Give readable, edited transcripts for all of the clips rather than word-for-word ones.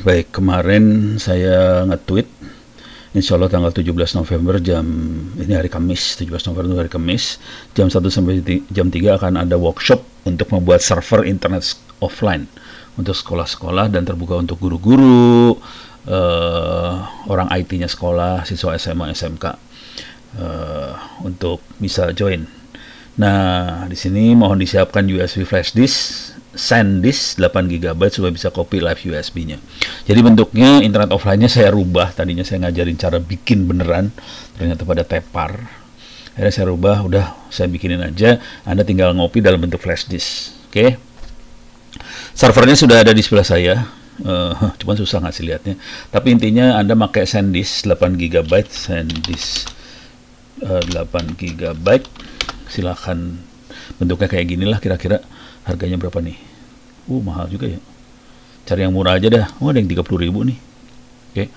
Baik, kemarin saya nge-tweet, insya Allah tanggal 17 November ini hari Kamis, 17 November itu hari Kamis, jam 1 sampai jam 3 akan ada workshop untuk membuat server internet offline untuk sekolah-sekolah dan terbuka untuk guru-guru, orang IT-nya sekolah, siswa SMA, SMK, untuk bisa join. Nah, di sini mohon disiapkan USB flash disk, SanDisk 8 GB supaya bisa copy live USB-nya. Jadi bentuknya internet offline-nya saya rubah. Tadinya saya ngajarin cara bikin beneran, ternyata pada tepar. Akhirnya saya rubah, udah saya bikinin aja. Anda tinggal ngopi dalam bentuk flash disk. Oke. Servernya sudah ada di sebelah saya. Cuman susah ngasih lihatnya. Tapi intinya Anda pakai SanDisk 8 GB, SanDisk 8 GB. Silahkan, bentuknya kayak gini lah kira-kira. Harganya berapa nih? Mahal juga ya. Cari yang murah aja dah. Ada yang 30.000 nih. Oke.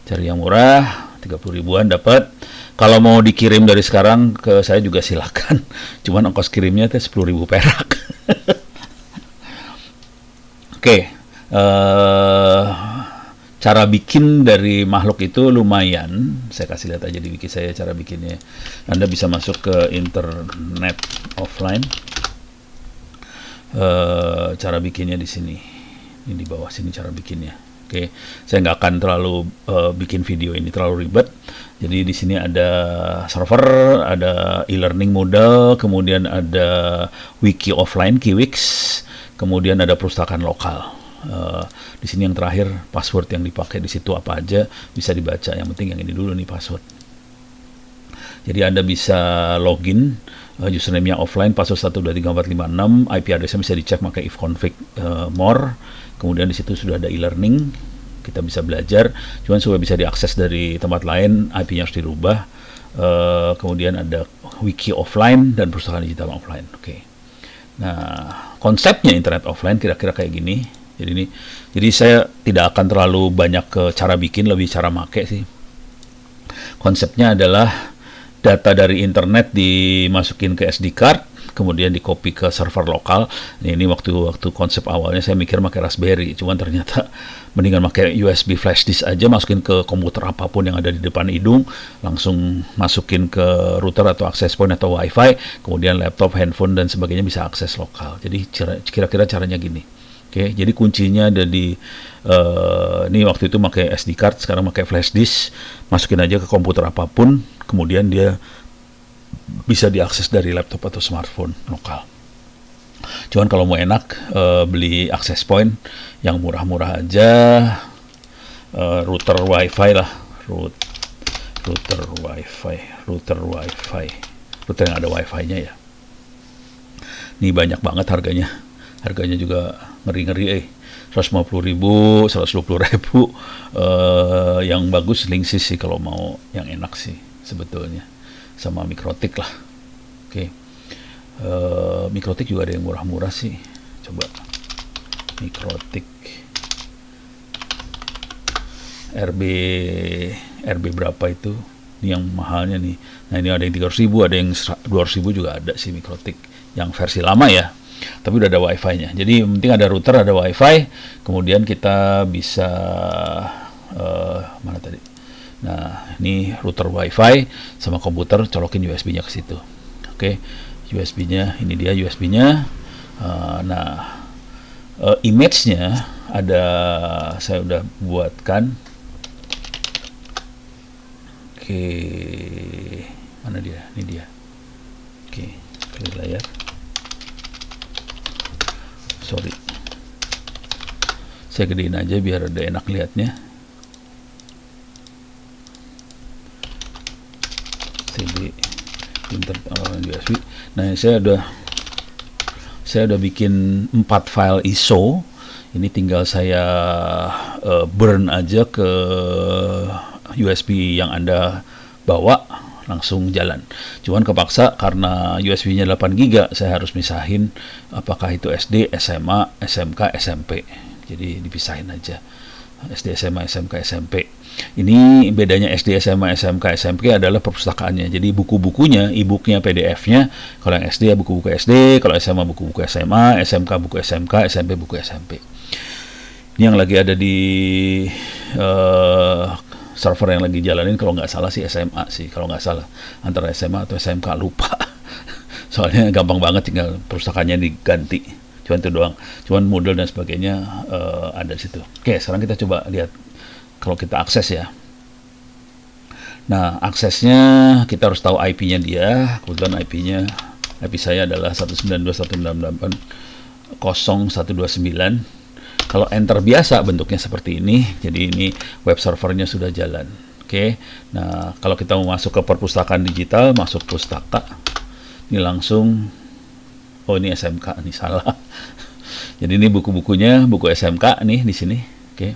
Cari yang murah, 30 ribuan dapat. Kalau mau dikirim dari sekarang ke saya juga silakan. Cuman ongkos kirimnya teh 10.000 perak. Oke. Cara bikin dari makhluk itu lumayan. Saya kasih lihat aja di wiki saya cara bikinnya. Anda bisa masuk ke internet offline. Cara bikinnya di sini. Ini di bawah sini cara bikinnya. Oke, saya nggak akan terlalu bikin video ini terlalu ribet. Jadi di sini ada server, ada e-learning model, kemudian ada wiki offline, Kiwix, kemudian ada perpustakaan lokal. Di sini yang terakhir password yang dipakai di situ apa aja bisa dibaca. Yang penting yang ini dulu nih password. Jadi Anda bisa login, username-nya offline, password 1234566, IP address-nya bisa dicek pakai ifconfig more. Kemudian di situ sudah ada e-learning, kita bisa belajar. Cuman supaya bisa diakses dari tempat lain, IP-nya harus dirubah. Kemudian ada wiki offline dan perpustakaan digital offline. Oke. Nah, konsepnya internet offline kira-kira kayak gini. Jadi saya tidak akan terlalu banyak ke cara bikin, lebih cara make sih. Konsepnya adalah data dari internet dimasukin ke SD card, kemudian di copy ke server lokal. Ini waktu konsep awalnya saya mikir pakai Raspberry, cuman ternyata mendingan pakai USB flash disk aja, masukin ke komputer apapun yang ada di depan hidung, langsung masukin ke router atau access point atau wifi, kemudian laptop, handphone dan sebagainya bisa akses lokal. Jadi kira-kira caranya gini. Oke, jadi kuncinya ada di ini waktu itu pakai SD card, sekarang pakai flash disk, masukin aja ke komputer apapun, kemudian dia bisa diakses dari laptop atau smartphone lokal. Cuman kalau mau enak, beli access point yang murah-murah aja, router wifi lah, router yang ada wifi-nya ya. Ini banyak banget harganya juga ngeri-ngeri 150.000, 120.000. Yang bagus Linksys sih kalau mau yang enak sih sebetulnya, sama Mikrotik lah. Oke. Mikrotik juga ada yang murah-murah sih. Coba Mikrotik RB berapa itu? Ini yang mahalnya nih. Nah, ini ada yang 300.000, ada yang 200.000 juga ada sih Mikrotik yang versi lama ya. Tapi udah ada wifi-nya. Jadi yang penting ada router, ada wifi, kemudian kita bisa mana tadi? Nah, ini router wifi sama komputer, colokin USB-nya ke situ. Oke, USB-nya, ini dia USB-nya. Image-nya ada, saya udah buatkan. Oke, mana dia? Ini dia. Oke, clear layar. Sorry, saya gedein aja biar ada enak lihatnya. CD USB. Nah, saya udah bikin 4 file ISO. Ini tinggal saya burn aja ke USB yang Anda bawa, langsung jalan. Cuman kepaksa karena USB-nya 8 GB, saya harus misahin apakah itu SD, SMA, SMK, SMP. Jadi dipisahin aja. SD, SMA, SMK, SMP. Ini bedanya SD, SMA, SMK, SMP adalah perpustakaannya. Jadi buku-bukunya, e-booknya, PDF-nya. Kalau yang SD ya buku-buku SD, kalau SMA buku-buku SMA, SMK buku SMK, SMP buku SMP. Ini yang lagi ada di uh, server yang lagi jalanin, kalau nggak salah sih SMA sih, kalau nggak salah antara SMA atau SMK, lupa. Soalnya gampang banget, tinggal perpustakaannya diganti, cuman itu doang, cuman model dan sebagainya ada di situ. Oke, sekarang kita coba lihat kalau kita akses ya. Nah, aksesnya kita harus tahu IP-nya dia. Kebetulan IP saya adalah 192.168.0.129. Kalau enter biasa bentuknya seperti ini, jadi ini web servernya sudah jalan. Oke, nah kalau kita mau masuk ke perpustakaan digital, masuk pustaka, ini langsung, oh ini SMK, ini salah. Jadi ini buku-bukunya, buku SMK nih di sini. Oke,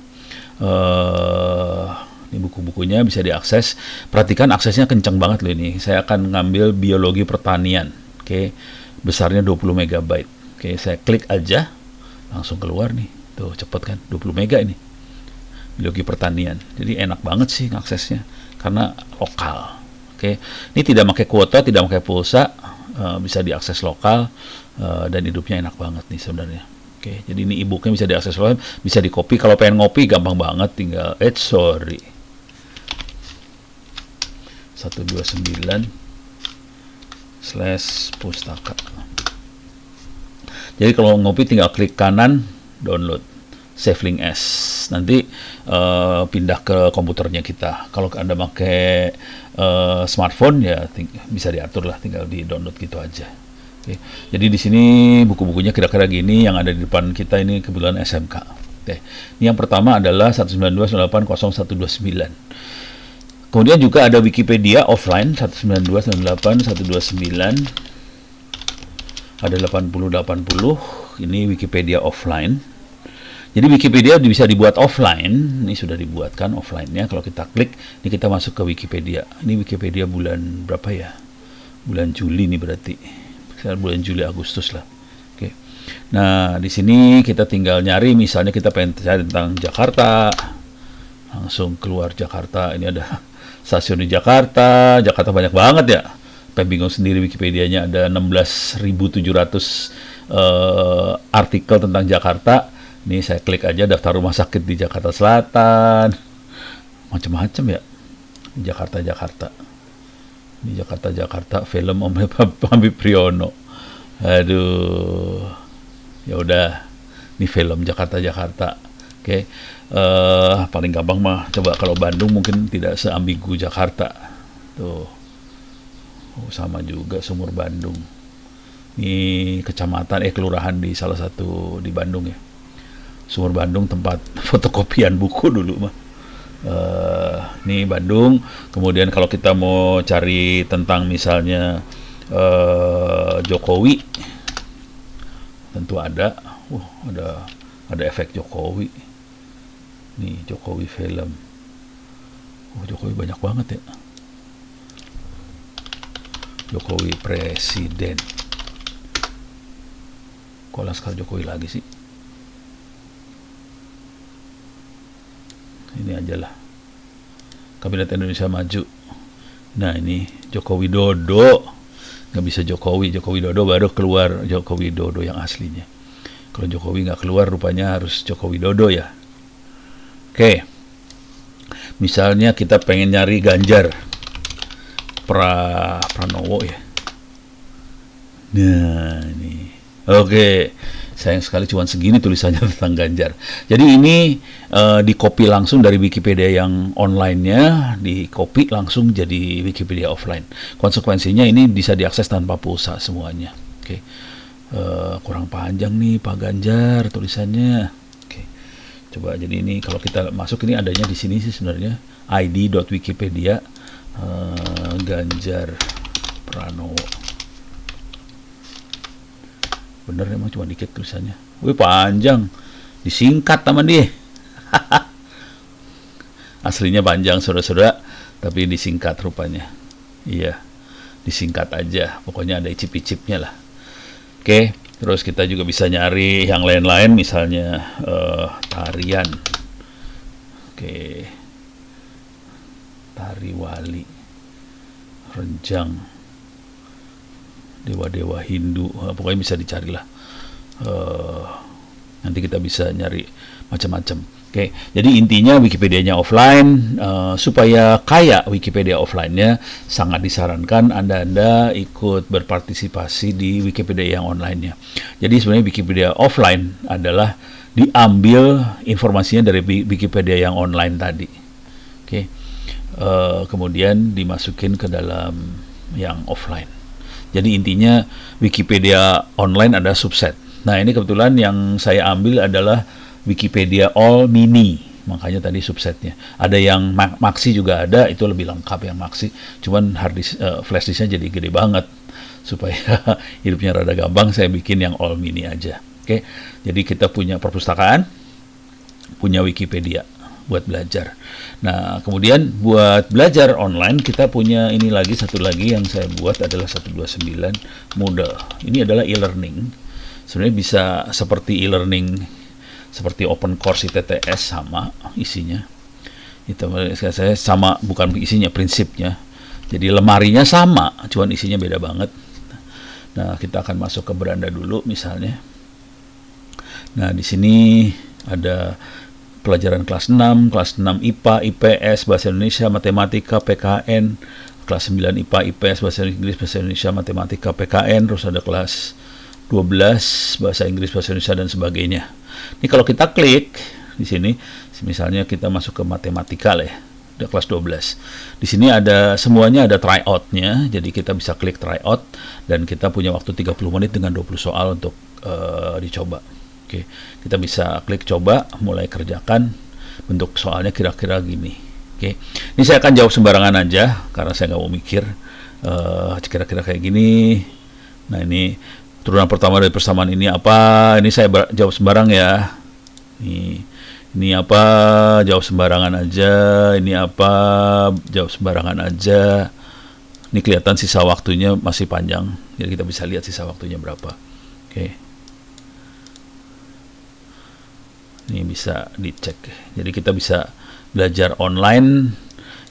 ini buku-bukunya bisa diakses. Perhatikan aksesnya kencang banget loh ini. Saya akan ngambil biologi pertanian. Oke, besarnya 20 MB. Oke, saya klik aja, langsung keluar nih. Tuh cepet kan, 20 mega ini biologi pertanian. Jadi enak banget sih aksesnya karena lokal. Oke, ini tidak pakai kuota, tidak pakai pulsa, bisa diakses lokal, dan hidupnya enak banget nih sebenarnya. Oke, jadi ini e-booknya bisa diakses lokal, bisa di copy. Kalau pengen ngopi gampang banget, tinggal 129/pustaka. Jadi kalau ngopi tinggal klik kanan, download, save link as, nanti pindah ke komputernya kita. Kalau Anda pakai smartphone ya bisa diatur lah, tinggal di download gitu aja. Oke. Jadi di sini buku-bukunya kira-kira gini, yang ada di depan kita ini kebetulan SMK. Oke. Ini yang pertama adalah 192.168.0.129. Kemudian juga ada Wikipedia offline 192.168.129. Ada 8080, ini Wikipedia offline. Jadi Wikipedia bisa dibuat offline, ini sudah dibuatkan offline-nya. Kalau kita klik, ini kita masuk ke Wikipedia. Ini Wikipedia bulan berapa ya? Bulan Juli nih berarti. Bulan Juli Agustus lah. Oke. Nah, di sini kita tinggal nyari, misalnya kita pengen cari tentang Jakarta. Langsung keluar Jakarta. Ini ada stasiun di Jakarta. Jakarta banyak banget ya. Pengen bingung sendiri, Wikipedianya ada 16.700 artikel tentang Jakarta. Ini saya klik aja daftar rumah sakit di Jakarta Selatan, macam-macam ya. Jakarta. Ini Jakarta, film Om Habib Priyono. Aduh, ya udah, ini film Jakarta. Oke, paling gampang mah coba kalau Bandung mungkin tidak seambigu Jakarta. Tuh, sama juga Sumur Bandung. Ini kecamatan, kelurahan di salah satu di Bandung ya. Sumur Bandung tempat fotokopian buku dulu mah. Ini Bandung. Kemudian kalau kita mau cari tentang misalnya Jokowi, tentu ada. Ada efek Jokowi. Nih Jokowi film. Jokowi banyak banget ya. Jokowi presiden. Kok Laskar Jokowi lagi sih? Ini aja lah, Kabinet Indonesia Maju. Nah ini Joko Widodo, nggak bisa Jokowi Widodo baru keluar Joko Widodo yang aslinya. Kalau Jokowi nggak keluar, rupanya harus Joko Widodo ya. Oke, misalnya kita pengen nyari Ganjar Pranowo ya. Nah ini, oke. Sayang sekali cuma segini tulisannya tentang Ganjar. Jadi ini di copy langsung dari Wikipedia yang online-nya, di copy langsung jadi Wikipedia offline. Konsekuensinya ini bisa diakses tanpa pulsa semuanya. Oke. Kurang panjang nih Pak Ganjar tulisannya. Oke. Coba, jadi ini kalau kita masuk, ini adanya di sini sih sebenarnya, id.wikipedia Ganjar Pranowo. Bener emang cuma dikit tulisannya. Wih panjang, disingkat sama dia. Aslinya panjang saudara-saudara, tapi disingkat rupanya. Iya, disingkat aja. Pokoknya ada icip-icipnya lah. Oke, terus kita juga bisa nyari yang lain-lain, misalnya tarian. Oke, tari wali, renjang, dewa-dewa Hindu, pokoknya bisa dicari lah. Nanti kita bisa nyari macam-macam. Oke, jadi intinya Wikipedianya offline, supaya kaya Wikipedia offline-nya, sangat disarankan Anda ikut berpartisipasi di Wikipedia yang online-nya. Jadi sebenarnya Wikipedia offline adalah diambil informasinya dari Wikipedia yang online tadi. Oke, kemudian dimasukin ke dalam yang offline. Jadi intinya Wikipedia online ada subset. Nah, ini kebetulan yang saya ambil adalah Wikipedia All Mini, makanya tadi subsetnya. Ada yang Maxi juga ada, itu lebih lengkap yang Maxi. Cuman flash disknya jadi gede banget, supaya hidupnya rada gampang, saya bikin yang All Mini aja. Oke, jadi kita punya perpustakaan, punya Wikipedia buat belajar. Nah, kemudian buat belajar online kita punya ini lagi, satu lagi yang saya buat adalah 129 Moodle. Ini adalah e-learning. Sebenarnya bisa seperti e-learning, seperti open course ITTS, sama isinya. Itu saya sama, bukan isinya, prinsipnya. Jadi lemarinya sama, cuman isinya beda banget. Nah, kita akan masuk ke beranda dulu misalnya. Nah, di sini ada pelajaran kelas 6 IPA, IPS, Bahasa Indonesia, Matematika, PKN, kelas 9 IPA, IPS, Bahasa Inggris, Bahasa Indonesia, Matematika, PKN, terus ada kelas 12 Bahasa Inggris, Bahasa Indonesia, dan sebagainya. Ini kalau kita klik di sini, misalnya kita masuk ke Matematika lah ya, udah kelas 12. Di sini ada semuanya, ada tryout-nya, jadi kita bisa klik tryout, dan kita punya waktu 30 menit dengan 20 soal untuk dicoba. Oke, kita bisa klik coba, mulai kerjakan. Bentuk soalnya kira-kira gini. Oke, ini saya akan jawab sembarangan aja karena saya nggak mau mikir. Kira-kira kayak gini. Nah, ini turunan pertama dari persamaan ini apa? Ini saya jawab sembarang ya. Ini apa? Jawab sembarangan aja. Ini apa? Jawab sembarangan aja. Ini kelihatan sisa waktunya masih panjang, jadi kita bisa lihat sisa waktunya berapa. Oke. Ini bisa dicek. Jadi kita bisa belajar online.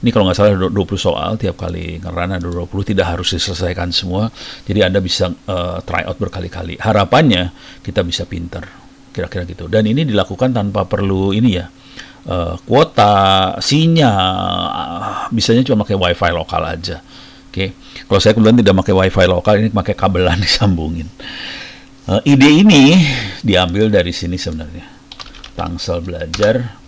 Ini kalau nggak salah 20 soal tiap kali ngerun, ada 20, tidak harus diselesaikan semua. Jadi Anda bisa try out berkali-kali. Harapannya kita bisa pinter, kira-kira gitu. Dan ini dilakukan tanpa perlu ini ya, kuota, sinyal. Bisanya cuma pakai wifi lokal aja. Oke. Kalau saya kebetulan tidak pakai wifi lokal, ini pakai kabelan disambungin. Ide ini diambil dari sini sebenarnya. Tangsel Belajar,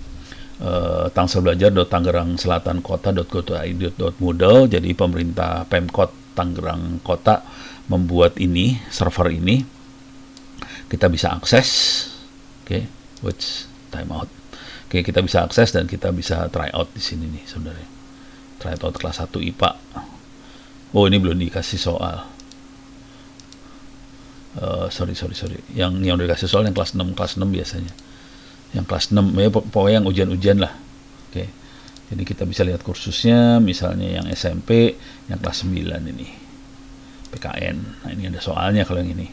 tangselbelajar.tangerangselatankota.go.id.moodle. Jadi pemerintah Pemkot Tangerang Kota membuat ini, server ini. Kita bisa akses. Oke, time out. Oke, kita bisa akses dan kita bisa try out di sini nih, saudara. Try out kelas 1 IPA. Oh, ini belum dikasih soal. Sorry. Yang udah dikasih soal yang kelas 6 biasanya. Yang kelas 6 ya, pokoknya yang ujian-ujian lah. Oke. Jadi kita bisa lihat kursusnya, misalnya yang SMP, yang kelas 9 ini. PKN. Nah, ini ada soalnya kalau yang ini.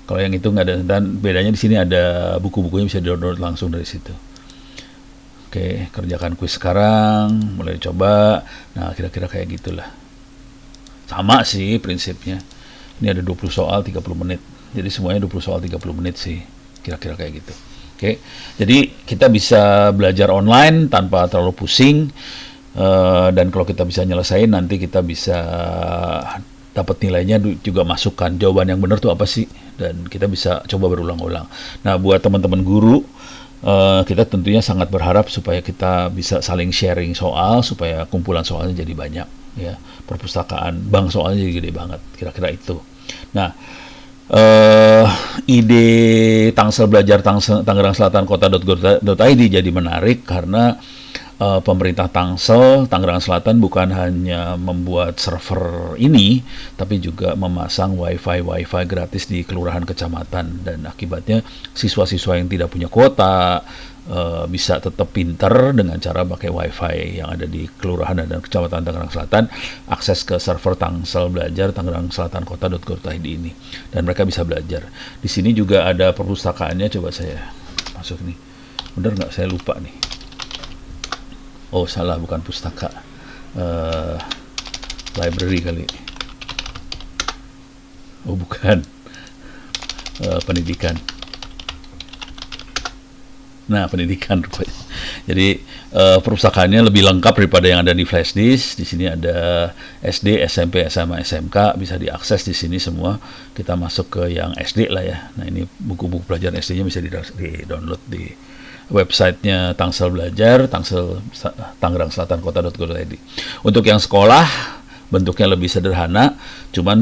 Kalau yang itu nggak ada, dan bedanya di sini ada buku-bukunya, bisa di-download langsung dari situ. Oke, kerjakan kuis sekarang, mulai coba. Nah, kira-kira kayak gitulah. Sama sih prinsipnya. Ini ada 20 soal 30 menit. Jadi semuanya 20 soal 30 menit sih. Kira-kira kayak gitu. Oke, jadi kita bisa belajar online tanpa terlalu pusing, dan kalau kita bisa nyelesain, nanti kita bisa dapat nilainya juga masukkan jawaban yang benar tuh apa sih, dan kita bisa coba berulang-ulang. Nah, buat teman-teman guru, kita tentunya sangat berharap supaya kita bisa saling sharing soal, supaya kumpulan soalnya jadi banyak, ya. Perpustakaan bank soalnya jadi gede banget, kira-kira itu. Nah, ide Tangsel Belajar Tangerang Selatan Kota.go.id jadi menarik karena pemerintah Tangsel Tangerang Selatan bukan hanya membuat server ini, tapi juga memasang wifi gratis di kelurahan kecamatan, dan akibatnya siswa-siswa yang tidak punya kuota bisa tetap pinter dengan cara pakai wifi yang ada di kelurahan dan kecamatan Tangerang Selatan, akses ke server Tangsel Belajar Tangerang Selatan Kota.go.id ini, dan mereka bisa belajar. Di sini juga ada perpustakaannya, coba saya masuk nih. Bener nggak? Saya lupa nih. Oh, salah, bukan pustaka. Library kali. Oh, bukan. Pendidikan. Nah, pendidikan rupanya. Jadi perpustakaannya lebih lengkap daripada yang ada di flash disk. Di sini ada SD, SMP, SMA, SMK, bisa diakses di sini semua. Kita masuk ke yang SD lah ya. Nah, ini buku-buku pelajaran SD-nya bisa di-download di websitenya Tangsel Belajar, Tangerang Selatan Kota.go.id. Untuk yang sekolah bentuknya lebih sederhana, cuman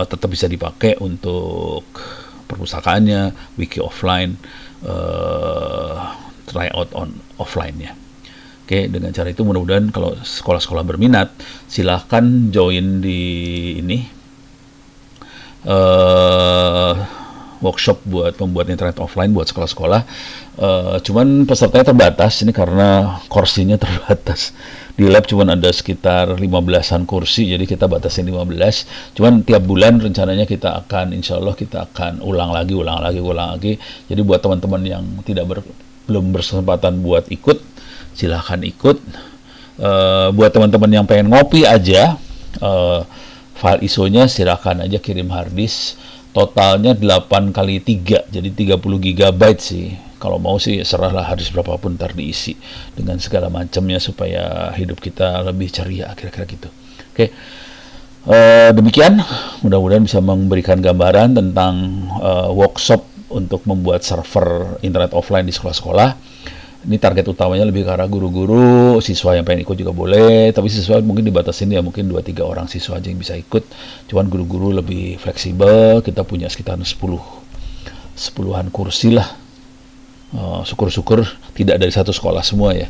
tetap bisa dipakai untuk perpustakaannya, wiki offline, try out on offline ya. Oke, dengan cara itu mudah-mudahan kalau sekolah-sekolah berminat, silahkan join di ini workshop buat membuat internet offline buat sekolah-sekolah. Cuman pesertanya terbatas ini karena kursinya terbatas. Di lab cuman ada sekitar 15-an kursi, jadi kita batasin 15. Cuman tiap bulan rencananya kita akan, insya Allah kita akan ulang lagi. Jadi buat teman-teman yang belum berkesempatan buat ikut, silahkan ikut. Buat teman-teman yang pengen ngopi aja, file ISO-nya silahkan aja kirim harddisk. Totalnya 8 kali 3, jadi 30 GB sih. Kalau mau sih serahlah harddisk berapapun ntar diisi dengan segala macamnya supaya hidup kita lebih ceria, kira-kira gitu. Oke. Demikian, mudah-mudahan bisa memberikan gambaran tentang workshop untuk membuat server internet offline di sekolah-sekolah. Ini target utamanya lebih ke arah guru-guru, siswa yang pengen ikut juga boleh, tapi siswa mungkin dibatasin ya, mungkin 2-3 orang siswa aja yang bisa ikut. Cuman guru-guru lebih fleksibel, kita punya sekitar 10-an kursi lah. Syukur-syukur tidak dari satu sekolah semua ya.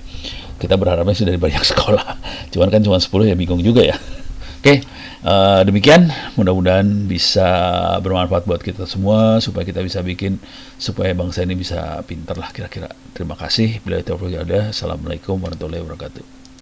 Kita berharapnya sih dari banyak sekolah. Cuman kan cuma 10 ya, bingung juga ya. Oke, demikian. Mudah-mudahan bisa bermanfaat buat kita semua supaya kita bisa bikin supaya bangsa ini bisa pintar lah kira-kira. Terima kasih. Bila itu ada. Assalamualaikum warahmatullahi wabarakatuh.